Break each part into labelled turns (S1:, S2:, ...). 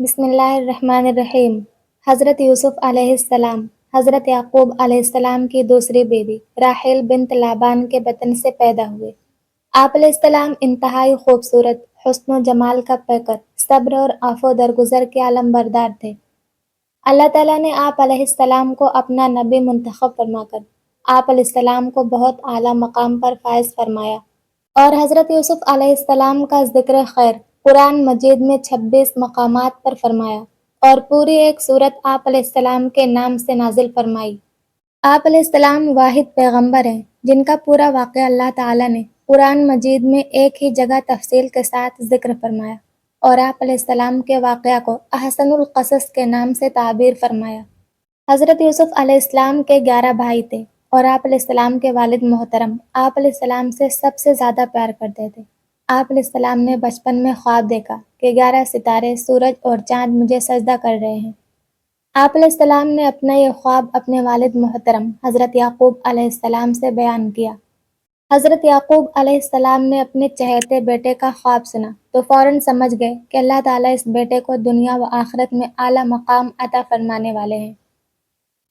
S1: بسم اللہ الرحمن الرحیم۔ حضرت یوسف علیہ السلام حضرت یعقوب علیہ السلام کی دوسری بیوی راحیل بنت لابان کے بطن سے پیدا ہوئے۔ آپ علیہ السلام انتہائی خوبصورت، حسن و جمال کا پیکر، صبر اور عفو درگزر کے علم بردار تھے۔ اللہ تعالیٰ نے آپ علیہ السلام کو اپنا نبی منتخب فرما کر آپ علیہ السلام کو بہت اعلیٰ مقام پر فائز فرمایا، اور حضرت یوسف علیہ السلام کا ذکر خیر قرآن مجید میں 26 مقامات پر فرمایا، اور پوری ایک سورت آپ علیہ السلام کے نام سے نازل فرمائی۔ آپ علیہ السلام واحد پیغمبر ہیں جن کا پورا واقعہ اللہ تعالیٰ نے قرآن مجید میں ایک ہی جگہ تفصیل کے ساتھ ذکر فرمایا، اور آپ علیہ السلام کے واقعہ کو احسن القصص کے نام سے تعبیر فرمایا۔ حضرت یوسف علیہ السلام کے 11 بھائی تھے، اور آپ علیہ السلام کے والد محترم آپ علیہ السلام سے سب سے زیادہ پیار کرتے تھے۔ آپ علیہ السلام نے بچپن میں خواب دیکھا کہ 11 ستارے، سورج اور چاند مجھے سجدہ کر رہے ہیں۔ آپ علیہ السلام نے اپنا یہ خواب اپنے والد محترم حضرت یعقوب علیہ السلام سے بیان کیا۔ حضرت یعقوب علیہ السلام نے اپنے چہیتے بیٹے کا خواب سنا تو فوراً سمجھ گئے کہ اللہ تعالیٰ اس بیٹے کو دنیا و آخرت میں اعلیٰ مقام عطا فرمانے والے ہیں۔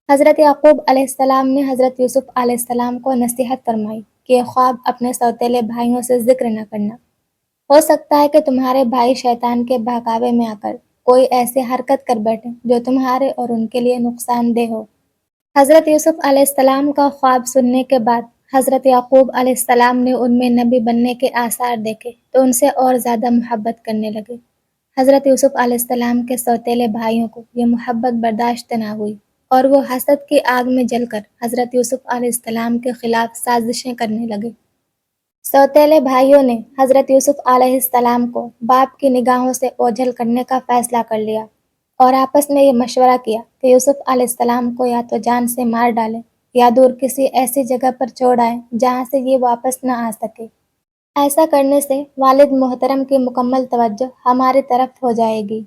S1: حضرت یعقوب علیہ السلام نے حضرت یوسف علیہ السلام کو نصیحت فرمائی کہ یہ خواب اپنے سوتیلے بھائیوں سے ذکر نہ کرنا، ہو سکتا ہے کہ تمہارے بھائی شیطان کے بہکاوے میں آ کر کوئی ایسی حرکت کر بیٹھے جو تمہارے اور ان کے لیے نقصان دہ ہو۔ حضرت یوسف علیہ السلام کا خواب سننے کے بعد حضرت یعقوب علیہ السلام نے ان میں نبی بننے کے آثار دیکھے تو ان سے اور زیادہ محبت کرنے لگے۔ حضرت یوسف علیہ السلام کے سوتیلے بھائیوں کو یہ محبت برداشت نہ ہوئی، اور وہ حسد کی آگ میں جل کر حضرت یوسف علیہ السلام کے خلاف سازشیں کرنے لگے۔ سوتیلے بھائیوں نے حضرت یوسف علیہ السلام کو باپ کی نگاہوں سے اوجھل کرنے کا فیصلہ کر لیا، اور آپس میں یہ مشورہ کیا کہ یوسف علیہ السلام کو یا تو جان سے مار ڈالیں یا دور کسی ایسی جگہ پر چھوڑ آئیں جہاں سے یہ واپس نہ آ سکے۔ ایسا کرنے سے والد محترم کی مکمل توجہ ہماری طرف ہو جائے گی۔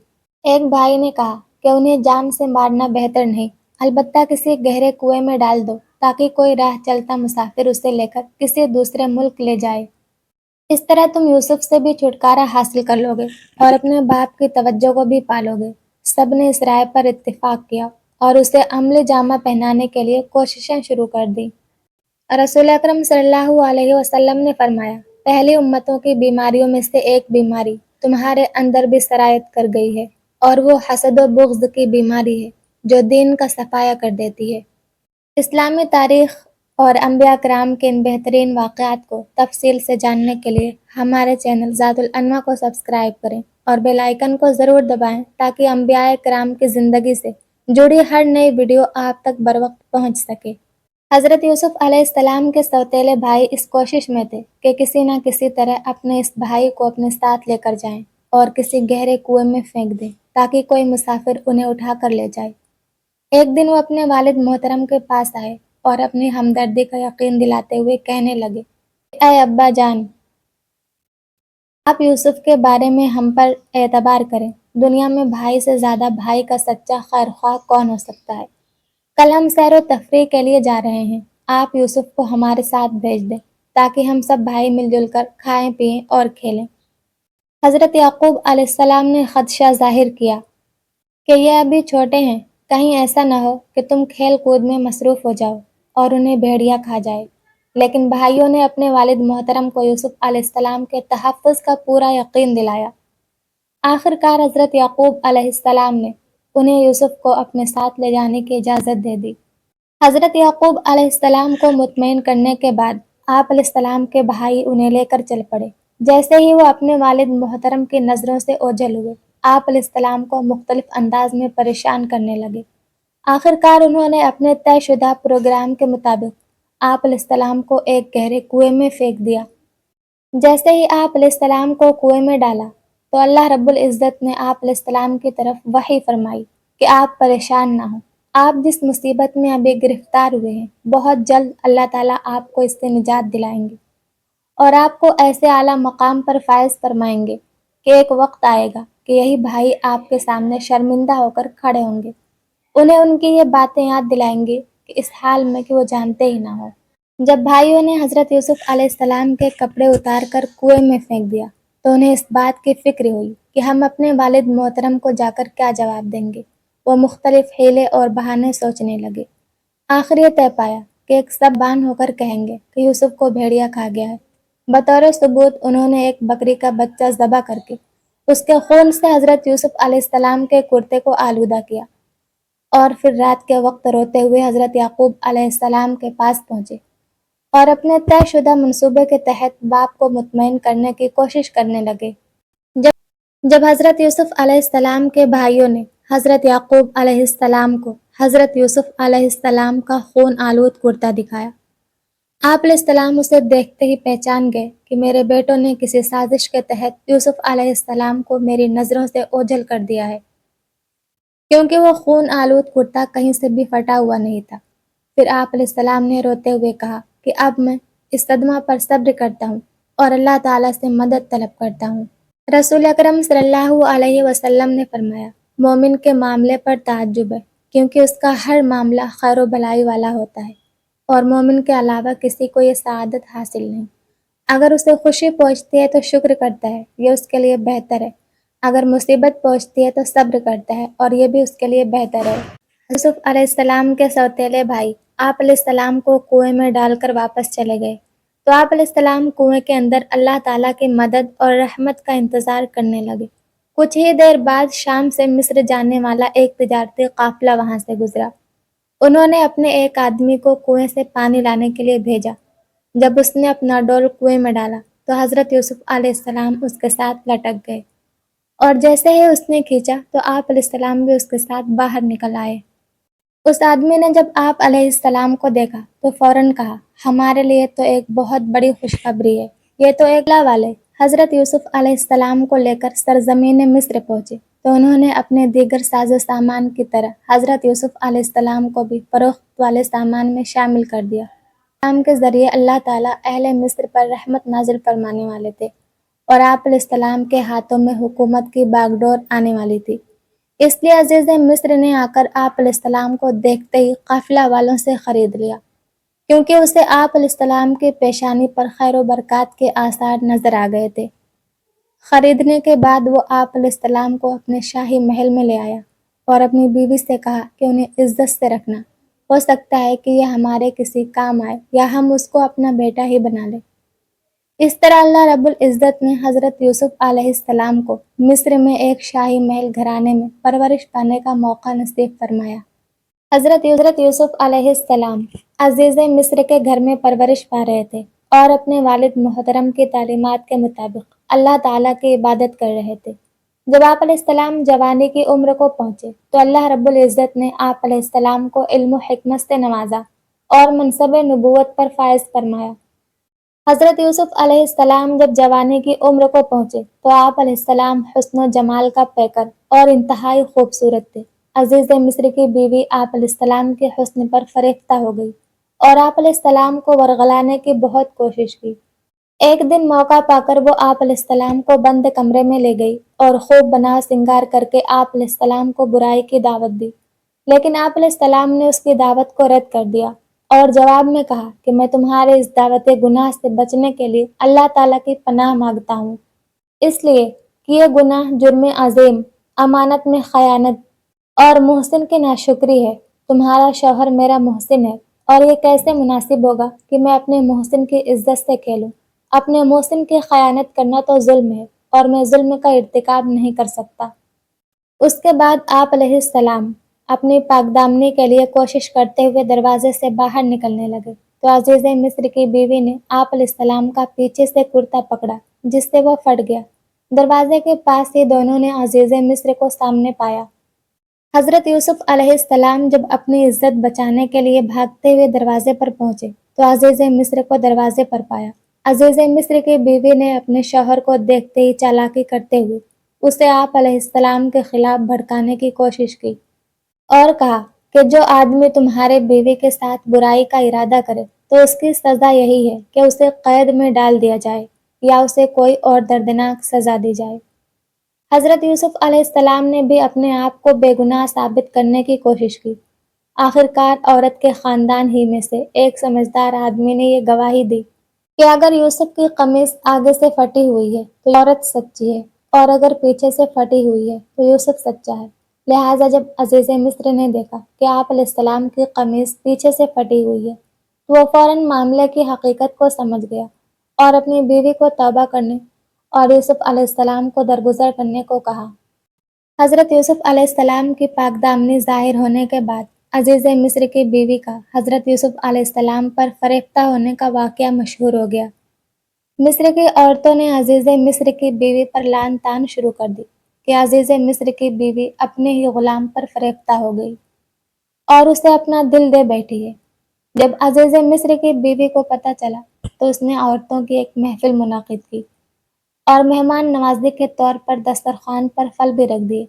S1: ایک بھائی نے کہا کہ انہیں جان سے مارنا بہتر نہیں، البتہ کسی گہرے کنویں میں ڈال دو تاکہ کوئی راہ چلتا مسافر اسے لے کر کسی دوسرے ملک لے جائے۔ اس طرح تم یوسف سے بھی چھٹکارا حاصل کر لو گے اور اپنے باپ کی توجہ کو بھی پالو گے۔ سب نے اس رائے پر اتفاق کیا اور اسے عملی جامہ پہنانے کے لیے کوششیں شروع کر دیں۔ رسول اکرم صلی اللہ علیہ وسلم نے فرمایا، پہلی امتوں کی بیماریوں میں سے ایک بیماری تمہارے اندر بھی سرایت کر گئی ہے، اور وہ حسد و بغض کی بیماری ہے جو دین کا صفایا کر دیتی ہے۔ اسلامی تاریخ اور انبیاء کرام کے ان بہترین واقعات کو تفصیل سے جاننے کے لیے ہمارے چینل ذات الانواع کو سبسکرائب کریں اور بیل آئیکن کو ضرور دبائیں تاکہ انبیاء کرام کی زندگی سے جڑی ہر نئی ویڈیو آپ تک بروقت پہنچ سکے۔ حضرت یوسف علیہ السلام کے سوتیلے بھائی اس کوشش میں تھے کہ کسی نہ کسی طرح اپنے اس بھائی کو اپنے ساتھ لے کر جائیں اور کسی گہرے کنویں میں پھینک دیں تاکہ کوئی مسافر انہیں اٹھا کر لے جائے۔ ایک دن وہ اپنے والد محترم کے پاس آئے اور اپنی ہمدردی کا یقین دلاتے ہوئے کہنے لگے، اے ابا جان، آپ یوسف کے بارے میں ہم پر اعتبار کریں۔ دنیا میں بھائی سے زیادہ بھائی کا سچا خیر خواہ کون ہو سکتا ہے؟ کل ہم سیر و تفریح کے لیے جا رہے ہیں، آپ یوسف کو ہمارے ساتھ بھیج دیں تاکہ ہم سب بھائی مل جل کر کھائیں پئیں اور کھیلیں۔ حضرت یعقوب علیہ السلام نے خدشہ ظاہر کیا کہ یہ ابھی چھوٹے ہیں، کہیں ایسا نہ ہو کہ تم کھیل کود میں مصروف ہو جاؤ اور انہیں بھیڑیا کھا جائے۔ لیکن بھائیوں نے اپنے والد محترم کو یوسف علیہ السلام کے تحفظ کا پورا یقین دلایا۔ آخر کار حضرت یعقوب علیہ السلام نے انہیں یوسف کو اپنے ساتھ لے جانے کی اجازت دے دی۔ حضرت یعقوب علیہ السلام کو مطمئن کرنے کے بعد آپ علیہ السلام کے بھائی انہیں لے کر چل پڑے۔ جیسے ہی وہ اپنے والد محترم کی نظروں سے اوجھل ہوئے، آپ علیہ السلام کو مختلف انداز میں پریشان کرنے لگے۔ آخر کار انہوں نے اپنے طے شدہ پروگرام کے مطابق آپ علیہ السلام کو ایک گہرے کنویں میں پھینک دیا۔ جیسے ہی آپ علیہ السلام کو کنویں میں ڈالا تو اللہ رب العزت نے آپ علیہ السلام کی طرف وحی فرمائی کہ آپ پریشان نہ ہوں، آپ جس مصیبت میں ابھی گرفتار ہوئے ہیں بہت جلد اللہ تعالیٰ آپ کو اس سے نجات دلائیں گے، اور آپ کو ایسے اعلیٰ مقام پر فائز فرمائیں گے کہ ایک وقت آئے گا کہ یہی بھائی آپ کے سامنے شرمندہ ہو کر کھڑے ہوں گے، انہیں ان کی یہ باتیں یاد دلائیں گے کہ اس حال میں کہ وہ جانتے ہی نہ ہو۔ جب بھائیوں نے حضرت یوسف علیہ السلام کے کپڑے اتار کر کنویں میں پھینک دیا تو انہیں اس بات کی فکر ہوئی کہ ہم اپنے والد محترم کو جا کر کیا جواب دیں گے۔ وہ مختلف حیلے اور بہانے سوچنے لگے۔ آخر یہ طے پایا کہ ایک سب بان ہو کر کہیں گے کہ یوسف کو بھیڑیا کھا گیا ہے۔ بطور ثبوت انہوں نے ایک بکری کا بچہ ذبح کر کے اس کے خون سے حضرت یوسف علیہ السلام کے کرتے کو آلودہ کیا، اور پھر رات کے وقت روتے ہوئے حضرت یعقوب علیہ السلام کے پاس پہنچے اور اپنے طے شدہ منصوبے کے تحت باپ کو مطمئن کرنے کی کوشش کرنے لگے۔ جب حضرت یوسف علیہ السلام کے بھائیوں نے حضرت یعقوب علیہ السلام کو حضرت یوسف علیہ السلام کا خون آلود کرتا دکھایا، آپ علیہ السلام اسے دیکھتے ہی پہچان گئے کہ میرے بیٹوں نے کسی سازش کے تحت یوسف علیہ السلام کو میری نظروں سے اوجھل کر دیا ہے، کیونکہ وہ خون آلود کرتا کہیں سے بھی پھٹا ہوا نہیں تھا۔ پھر آپ علیہ السلام نے روتے ہوئے کہا کہ اب میں اس صدمہ پر صبر کرتا ہوں اور اللہ تعالیٰ سے مدد طلب کرتا ہوں۔ رسول اکرم صلی اللہ علیہ وسلم نے فرمایا، مومن کے معاملے پر تعجب ہے، کیونکہ اس کا ہر معاملہ خیر و بھلائی والا ہوتا ہے، اور مومن کے علاوہ کسی کو یہ سعادت حاصل نہیں۔ اگر اسے خوشی پہنچتی ہے تو شکر کرتا ہے، یہ اس کے لیے بہتر ہے۔ اگر مصیبت پہنچتی ہے تو صبر کرتا ہے، اور یہ بھی اس کے لیے بہتر ہے۔ یوسف علیہ السلام کے سوتیلے بھائی آپ علیہ السلام کو کنویں میں ڈال کر واپس چلے گئے، تو آپ علیہ السلام کنویں کے اندر اللہ تعالیٰ کی مدد اور رحمت کا انتظار کرنے لگے۔ کچھ ہی دیر بعد شام سے مصر جانے والا ایک تجارتی قافلہ وہاں سے گزرا۔ انہوں نے اپنے ایک آدمی کو کنویں سے پانی لانے کے لیے بھیجا۔ جب اس نے اپنا ڈول کنویں میں ڈالا تو حضرت یوسف علیہ السلام اس کے ساتھ لٹک گئے، اور جیسے ہی اس نے کھینچا تو آپ علیہ السلام بھی اس کے ساتھ باہر نکل آئے۔ اس آدمی نے جب آپ علیہ السلام کو دیکھا تو فوراً کہا، ہمارے لیے تو ایک بہت بڑی خوشخبری ہے، یہ تو ایک اللہ والے حضرت یوسف علیہ السلام کو لے کر سرزمین مصر پہنچے، تو انہوں نے اپنے دیگر ساز و سامان کی طرح حضرت یوسف علیہ السلام کو بھی فروخت والے سامان میں شامل کر دیا۔ کام کے ذریعے اللہ تعالیٰ اہل مصر پر رحمت نازل فرمانے والے تھے، اور آپ علیہ السلام کے ہاتھوں میں حکومت کی باغ ڈور آنے والی تھی۔ اس لیے عزیز مصر نے آ کر آپ علیہ السلام کو دیکھتے ہی قافلہ والوں سے خرید لیا، کیونکہ اسے آپ علیہ السلام کی پیشانی پر خیر و برکات کے آثار نظر آ گئے تھے۔ خریدنے کے بعد وہ آپ علیہ السلام کو اپنے شاہی محل میں لے آیا اور اپنی بیوی سے کہا کہ انہیں عزت سے رکھنا، ہو سکتا ہے کہ یہ ہمارے کسی کام آئے یا ہم اس کو اپنا بیٹا ہی بنا لیں۔ اس طرح اللہ رب العزت نے حضرت یوسف علیہ السلام کو مصر میں ایک شاہی محل گھرانے میں پرورش پانے کا موقع نصیب فرمایا۔ حضرت یوسف علیہ السلام عزیز مصر کے گھر میں پرورش پا رہے تھے اور اپنے والد محترم کی تعلیمات کے مطابق اللہ تعالیٰ کی عبادت کر رہے تھے۔ جب آپ علیہ السلام جوانی کی عمر کو پہنچے تو اللہ رب العزت نے آپ علیہ السلام کو علم و حکمت سے نوازا اور منصب نبوت پر فائز فرمایا۔ حضرت یوسف علیہ السلام جب جوانی کی عمر کو پہنچے تو آپ علیہ السلام حسن و جمال کا پیکر اور انتہائی خوبصورت تھے۔ عزیز مصر کی بیوی آپ علیہ السلام کے حسن پر فریفتہ ہو گئی اور آپ علیہ السلام کو ورغلانے کی بہت کوشش کی۔ ایک دن موقع پا کر وہ آپ علیہ السلام کو بند کمرے میں لے گئی اور خوب بنا سنگار کر کے آپ علیہ السلام کو برائی کی دعوت دی، لیکن آپ علیہ السلام نے اس کی دعوت کو رد کر دیا اور جواب میں کہا کہ میں تمہارے اس دعوت گناہ سے بچنے کے لیے اللہ تعالیٰ کی پناہ مانگتا ہوں، اس لیے کہ یہ گناہ جرم عظیم، امانت میں خیانت اور محسن کی ناشکری ہے۔ تمہارا شوہر میرا محسن ہے، اور یہ کیسے مناسب ہوگا کہ میں اپنے محسن کی عزت سے کھیلوں؟ اپنے محسن کی خیانت کرنا تو ظلم ہے، اور میں ظلم کا ارتکاب نہیں کر سکتا۔ اس کے بعد آپ علیہ السلام اپنی پاک دامنی کے لیے کوشش کرتے ہوئے دروازے سے باہر نکلنے لگے تو عزیز مصر کی بیوی نے آپ علیہ السلام کا پیچھے سے کرتا پکڑا، جس سے وہ پھٹ گیا۔ دروازے کے پاس ہی دونوں نے عزیز مصر کو سامنے پایا۔ حضرت یوسف علیہ السلام جب اپنی عزت بچانے کے لیے بھاگتے ہوئے دروازے پر پہنچے تو عزیز مصر کو دروازے پر پایا۔ عزیز مصر کی بیوی نے اپنے شوہر کو دیکھتے ہی چالاکی کرتے ہوئے اسے آپ علیہ السلام کے خلاف بھڑکانے کی کوشش کی اور کہا کہ جو آدمی تمہارے بیوی کے ساتھ برائی کا ارادہ کرے تو اس کی سزا یہی ہے کہ اسے قید میں ڈال دیا جائے یا اسے کوئی اور دردناک سزا دی جائے۔ حضرت یوسف علیہ السلام نے بھی اپنے آپ کو بے گناہ ثابت کرنے کی کوشش کی۔ آخرکار عورت کے خاندان ہی میں سے ایک سمجھدار آدمی نے یہ گواہی دی کہ اگر یوسف کی قمیص آگے سے پھٹی ہوئی ہے تو عورت سچی ہے، اور اگر پیچھے سے پھٹی ہوئی ہے تو یوسف سچا ہے۔ لہٰذا جب عزیز مصر نے دیکھا کہ آپ علیہ السلام کی قمیص پیچھے سے پھٹی ہوئی ہے تو وہ فوراً معاملے کی حقیقت کو سمجھ گیا اور اپنی بیوی کو توبہ کرنے اور یوسف علیہ السلام کو درگزر کرنے کو کہا۔ حضرت یوسف علیہ السلام کی پاک دامنی ظاہر ہونے کے بعد عزیز مصر کی بیوی کا حضرت یوسف علیہ السلام پر فریفتہ ہونے کا واقعہ مشہور ہو گیا۔ مصر کی عورتوں نے عزیز مصر کی بیوی پر لعن طعن شروع کر دی کہ عزیز مصر کی بیوی اپنے ہی غلام پر فریفتہ ہو گئی اور اسے اپنا دل دے بیٹھی ہے۔ جب عزیز مصر کی بیوی کو پتہ چلا تو اس نے عورتوں کی ایک محفل منعقد کی اور مہمان نوازی کے طور پر دسترخوان پر پھل بھی رکھ دیے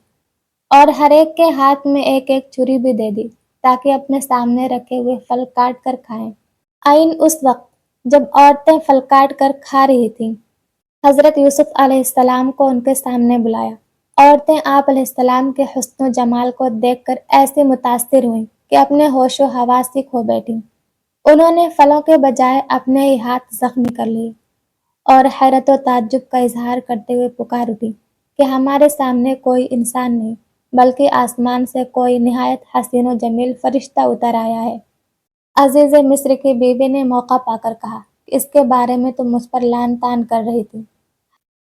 S1: اور ہر ایک کے ہاتھ میں ایک ایک چھری بھی دے دی تاکہ اپنے سامنے رکھے ہوئے پھل کاٹ کر کھائیں۔ عین اس وقت جب عورتیں پھل کاٹ کر کھا رہی تھیں، حضرت یوسف علیہ السلام کو ان کے سامنے بلایا۔ عورتیں آپ علیہ السلام کے حسن و جمال کو دیکھ کر ایسے متاثر ہوئیں کہ اپنے ہوش و حواس سے کھو بیٹھیں۔ انہوں نے پھلوں کے بجائے اپنے ہی ہاتھ زخمی کر لیے اور حیرت و تعجب کا اظہار کرتے ہوئے پکار اٹھی کہ ہمارے سامنے کوئی انسان نہیں بلکہ آسمان سے کوئی نہایت حسین و جمیل فرشتہ اتر آیا ہے۔ عزیز مصر کی بیوی نے موقع پا کر کہا کہ اس کے بارے میں تم مجھ پر لعن طعن کر رہی تھی۔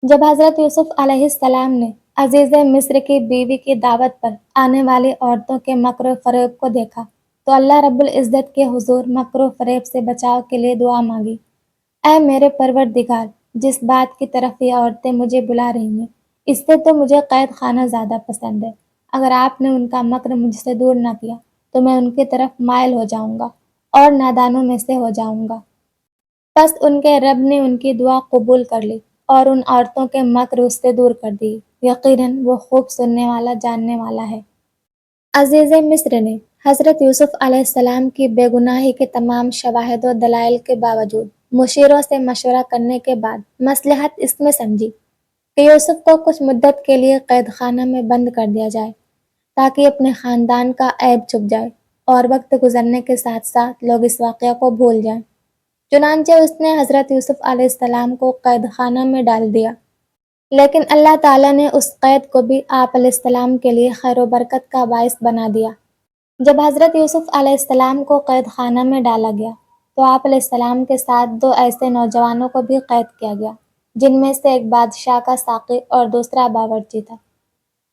S1: جب حضرت یوسف علیہ السلام نے عزیز مصر کی بیوی کی دعوت پر آنے والی عورتوں کے مکر و فریب کو دیکھا تو اللہ رب العزت کے حضور مکر و فریب سے بچاؤ کے لیے دعا مانگی۔ اے میرے پروردگار، جس بات کی طرف یہ عورتیں مجھے بلا رہی ہیں اس سے تو مجھے قید خانہ زیادہ پسند ہے۔ اگر آپ نے ان کا مکر مجھ سے دور نہ کیا تو میں ان کی طرف مائل ہو جاؤں گا اور نادانوں میں سے ہو جاؤں گا۔ بس ان کے رب نے ان کی دعا قبول کر لی اور ان عورتوں کے مکر اس سے دور کر دی۔ یقیناً وہ خوب سننے والا جاننے والا ہے۔ عزیز مصر نے حضرت یوسف علیہ السلام کی بے گناہی کے تمام شواہد و دلائل کے باوجود مشیروں سے مشورہ کرنے کے بعد مصلحت اس میں سمجھی کہ یوسف کو کچھ مدت کے لیے قید خانہ میں بند کر دیا جائے تاکہ اپنے خاندان کا عیب چھپ جائے اور وقت گزرنے کے ساتھ ساتھ لوگ اس واقعہ کو بھول جائیں۔ چنانچہ اس نے حضرت یوسف علیہ السلام کو قید خانہ میں ڈال دیا، لیکن اللہ تعالیٰ نے اس قید کو بھی آپ علیہ السلام کے لیے خیر و برکت کا باعث بنا دیا۔ جب حضرت یوسف علیہ السلام کو قید خانہ میں ڈالا گیا تو آپ علیہ السلام کے ساتھ دو ایسے نوجوانوں کو بھی قید کیا گیا جن میں سے ایک بادشاہ کا ساقی اور دوسرا باورچی تھا۔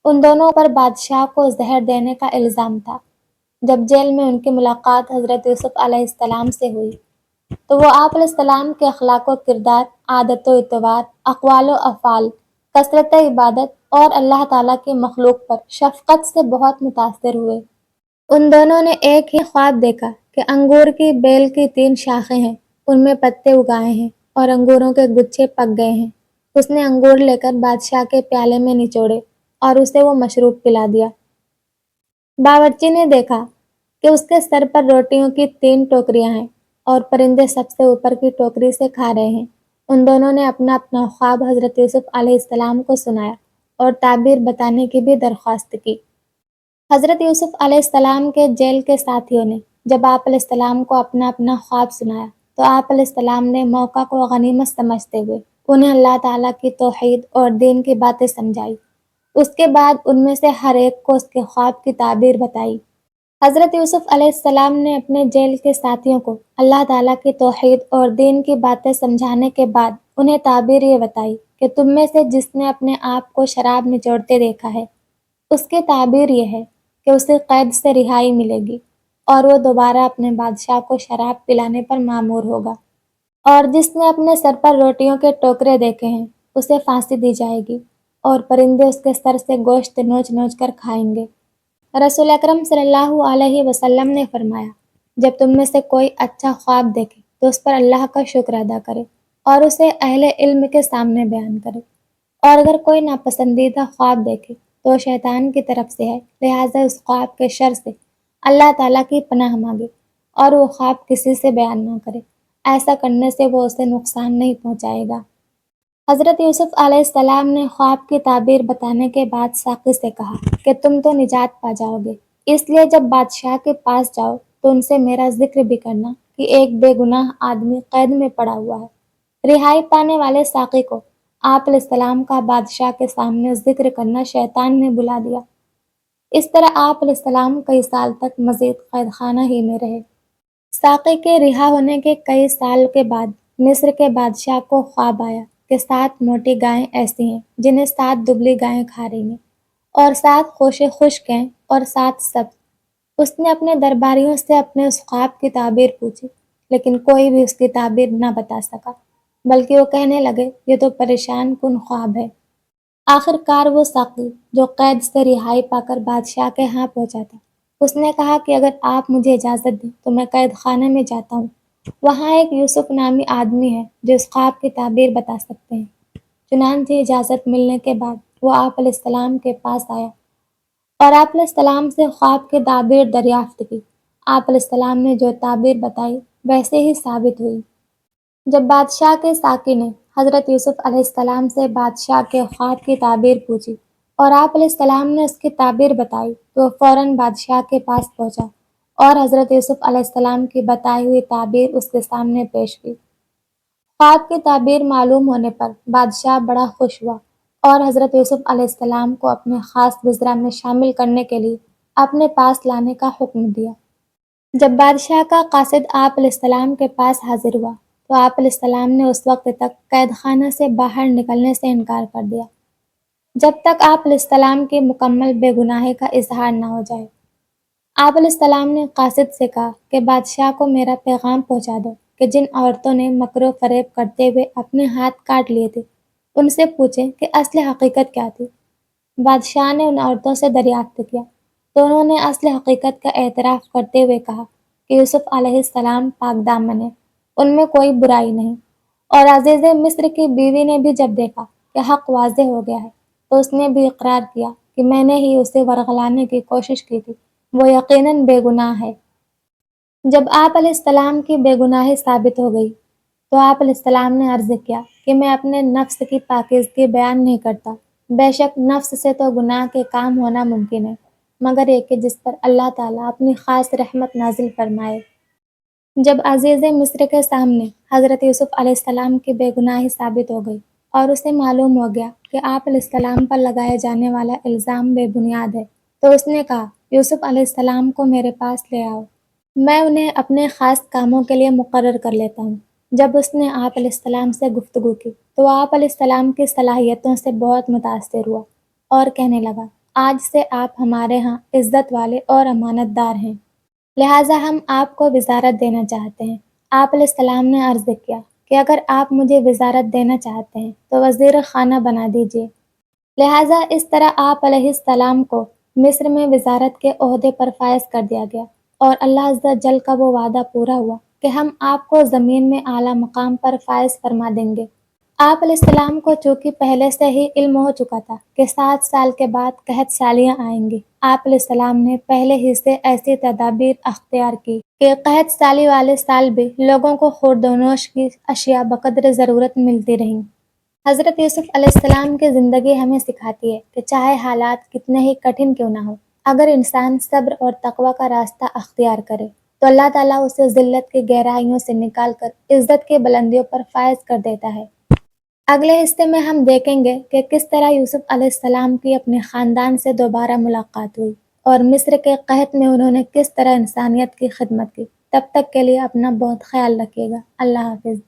S1: ان دونوں پر بادشاہ کو زہر دینے کا الزام تھا۔ جب جیل میں ان کی ملاقات حضرت یوسف علیہ السلام سے ہوئی تو وہ آپ علیہ السلام کے اخلاق و کردار، عادت و اطوار، اقوال و افعال، کثرت عبادت اور اللہ تعالیٰ کی مخلوق پر شفقت سے بہت متاثر ہوئے۔ ان دونوں نے ایک ہی خواب دیکھا کہ انگور کی بیل کی 3 شاخیں ہیں، ان میں پتے اگائے ہیں اور انگوروں کے گچھے پک گئے ہیں۔ اس نے انگور لے کر بادشاہ کے پیالے میں نچوڑے اور اسے وہ مشروب پلا دیا۔ باورچی نے دیکھا کہ اس کے سر پر روٹیوں کی 3 ٹوکریاں ہیں اور پرندے سب سے اوپر کی ٹوکری سے کھا رہے ہیں۔ ان دونوں نے اپنا اپنا خواب حضرت یوسف علیہ السلام کو سنایا اور تعبیر بتانے کی بھی درخواست کی۔ حضرت یوسف علیہ السلام کے جیل کے ساتھیوں نے جب آپ علیہ السلام کو اپنا اپنا خواب سنایا تو آپ علیہ السلام نے موقع کو غنیمت سمجھتے ہوئے انہیں اللہ تعالیٰ کی توحید اور دین کی باتیں سمجھائی۔ اس کے بعد ان میں سے ہر ایک کو اس کے خواب کی تعبیر بتائی۔ حضرت یوسف علیہ السلام نے اپنے جیل کے ساتھیوں کو اللہ تعالیٰ کی توحید اور دین کی باتیں سمجھانے کے بعد انہیں تعبیر یہ بتائی کہ تم میں سے جس نے اپنے آپ کو شراب نچوڑتے دیکھا ہے اس کی تعبیر یہ ہے کہ اسے قید سے رہائی ملے گی اور وہ دوبارہ اپنے بادشاہ کو شراب پلانے پر مامور ہوگا، اور جس نے اپنے سر پر روٹیوں کے ٹوکرے دیکھے ہیں اسے پھانسی دی جائے گی اور پرندے اس کے سر سے گوشت نوچ نوچ کر کھائیں گے۔ رسول اکرم صلی اللہ علیہ وسلم نے فرمایا، جب تم میں سے کوئی اچھا خواب دیکھے تو اس پر اللہ کا شکر ادا کرے اور اسے اہل علم کے سامنے بیان کرے، اور اگر کوئی ناپسندیدہ خواب دیکھے تو شیطان کی طرف سے ہے، لہٰذا اس خواب کے شر سے اللہ تعالیٰ کی پناہ مانگے اور وہ خواب کسی سے بیان نہ کرے، ایسا کرنے سے وہ اسے نقصان نہیں پہنچائے گا۔ حضرت یوسف علیہ السلام نے خواب کی تعبیر بتانے کے بعد ساقی سے کہا کہ تم تو نجات پا جاؤ گے، اس لیے جب بادشاہ کے پاس جاؤ تو ان سے میرا ذکر بھی کرنا کہ ایک بے گناہ آدمی قید میں پڑا ہوا ہے۔ رہائی پانے والے ساقی کو آپ علیہ السلام کا بادشاہ کے سامنے ذکر کرنا شیطان نے بلا دیا۔ اس طرح آپ علیہ السلام کئی سال تک مزید قید خانہ ہی میں رہے۔ ساقی کے رہا ہونے کے کئی سال کے بعد مصر کے بادشاہ کو خواب آیا کہ 7 موٹی گائیں ایسی ہیں جنہیں 7 دبلی گائیں کھا رہی ہیں، اور 7 خوشے خشک ہیں اور 7 سبز۔ اس نے اپنے درباریوں سے اپنے اس خواب کی تعبیر پوچھی، لیکن کوئی بھی اس کی تعبیر نہ بتا سکا، بلکہ وہ کہنے لگے یہ تو پریشان کن خواب ہے۔ آخر کار وہ ساقی جو قید سے رہائی پا کر بادشاہ کے ہاں پہنچا تھا، اس نے کہا کہ اگر آپ مجھے اجازت دیں تو میں قید خانے میں جاتا ہوں، وہاں ایک یوسف نامی آدمی ہے جو اس خواب کی تعبیر بتا سکتے ہیں۔ چنانچہ اجازت ملنے کے بعد وہ آپ علیہ السلام کے پاس آیا اور آپ علیہ السلام سے خواب کی تعبیر دریافت کی۔ آپ علیہ السلام نے جو تعبیر بتائی ویسے ہی ثابت ہوئی۔ جب بادشاہ کے ساقی نے حضرت یوسف علیہ السلام سے بادشاہ کے خواب کی تعبیر پوچھی اور آپ علیہ السلام نے اس کی تعبیر بتائی تو وہ فوراً بادشاہ کے پاس پہنچا اور حضرت یوسف علیہ السلام کی بتائی ہوئی تعبیر اس کے سامنے پیش کی۔ خواب کی تعبیر معلوم ہونے پر بادشاہ بڑا خوش ہوا اور حضرت یوسف علیہ السلام کو اپنے خاص وزراء میں شامل کرنے کے لیے اپنے پاس لانے کا حکم دیا۔ جب بادشاہ کا قاصد آپ علیہ السلام کے پاس حاضر ہوا تو آپ علیہ السلام نے اس وقت تک قید خانہ سے باہر نکلنے سے انکار کر دیا جب تک آپ علیہ السلام کی مکمل بے گناہی کا اظہار نہ ہو جائے۔ آپ علیہ السلام نے قاصد سے کہا کہ بادشاہ کو میرا پیغام پہنچا دو کہ جن عورتوں نے مکر و فریب کرتے ہوئے اپنے ہاتھ کاٹ لیے تھے ان سے پوچھیں کہ اصل حقیقت کیا تھی۔ بادشاہ نے ان عورتوں سے دریافت کیا تو انہوں نے اصل حقیقت کا اعتراف کرتے ہوئے کہا کہ یوسف علیہ السلام پاک دامن ہیں، ان میں کوئی برائی نہیں۔ اور عزیز مصر کی بیوی نے بھی جب دیکھا کہ حق واضح ہو گیا ہے تو اس نے بھی اقرار کیا کہ میں نے ہی اسے ورغلانے کی کوشش کی تھی، وہ یقیناً بے گناہ ہے۔ جب آپ علیہ السلام کی بے گناہی ثابت ہو گئی تو آپ علیہ السلام نے عرض کیا کہ میں اپنے نفس کی پاکیزگی بیان نہیں کرتا، بے شک نفس سے تو گناہ کے کام ہونا ممکن ہے، مگر ایک کہ جس پر اللہ تعالیٰ اپنی خاص رحمت نازل فرمائے۔ جب عزیز مصر کے سامنے حضرت یوسف علیہ السلام کی بے گناہی ثابت ہو گئی اور اسے معلوم ہو گیا کہ آپ علیہ السلام پر لگائے جانے والا الزام بے بنیاد ہے تو اس نے کہا یوسف علیہ السلام کو میرے پاس لے آؤ، میں انہیں اپنے خاص کاموں کے لیے مقرر کر لیتا ہوں۔ جب اس نے آپ علیہ السلام سے گفتگو کی تو آپ علیہ السلام کی صلاحیتوں سے بہت متاثر ہوا اور کہنے لگا آج سے آپ ہمارے ہاں عزت والے اور امانت دار ہیں، لہٰذا ہم آپ کو وزارت دینا چاہتے ہیں۔ آپ علیہ السلام نے عرض کیا کہ اگر آپ مجھے وزارت دینا چاہتے ہیں تو وزیر خانہ بنا دیجیے۔ لہٰذا اس طرح آپ علیہ السلام کو مصر میں وزارت کے عہدے پر فائز کر دیا گیا اور اللہ عز و جل کا وہ وعدہ پورا ہوا کہ ہم آپ کو زمین میں اعلیٰ مقام پر فائز فرما دیں گے۔ آپ علیہ السلام کو چونکہ پہلے سے ہی علم ہو چکا تھا کہ 7 سال کے بعد قحط سالیاں آئیں گی، آپ علیہ السلام نے پہلے ہی سے ایسی تدابیر اختیار کی کہ قحط سالی والے سال بھی لوگوں کو خورد و نوش کی اشیاء بقدر ضرورت ملتی رہیں۔ حضرت یوسف علیہ السلام کی زندگی ہمیں سکھاتی ہے کہ چاہے حالات کتنے ہی کٹھن کیوں نہ ہو، اگر انسان صبر اور تقوی کا راستہ اختیار کرے تو اللہ تعالیٰ اسے ذلت کی گہرائیوں سے نکال کر عزت کی بلندیوں پر فائز کر دیتا ہے۔ اگلے حصے میں ہم دیکھیں گے کہ کس طرح یوسف علیہ السلام کی اپنے خاندان سے دوبارہ ملاقات ہوئی اور مصر کے قحط میں انہوں نے کس طرح انسانیت کی خدمت کی۔ تب تک کے لیے اپنا بہت خیال رکھیے گا۔ اللہ حافظ۔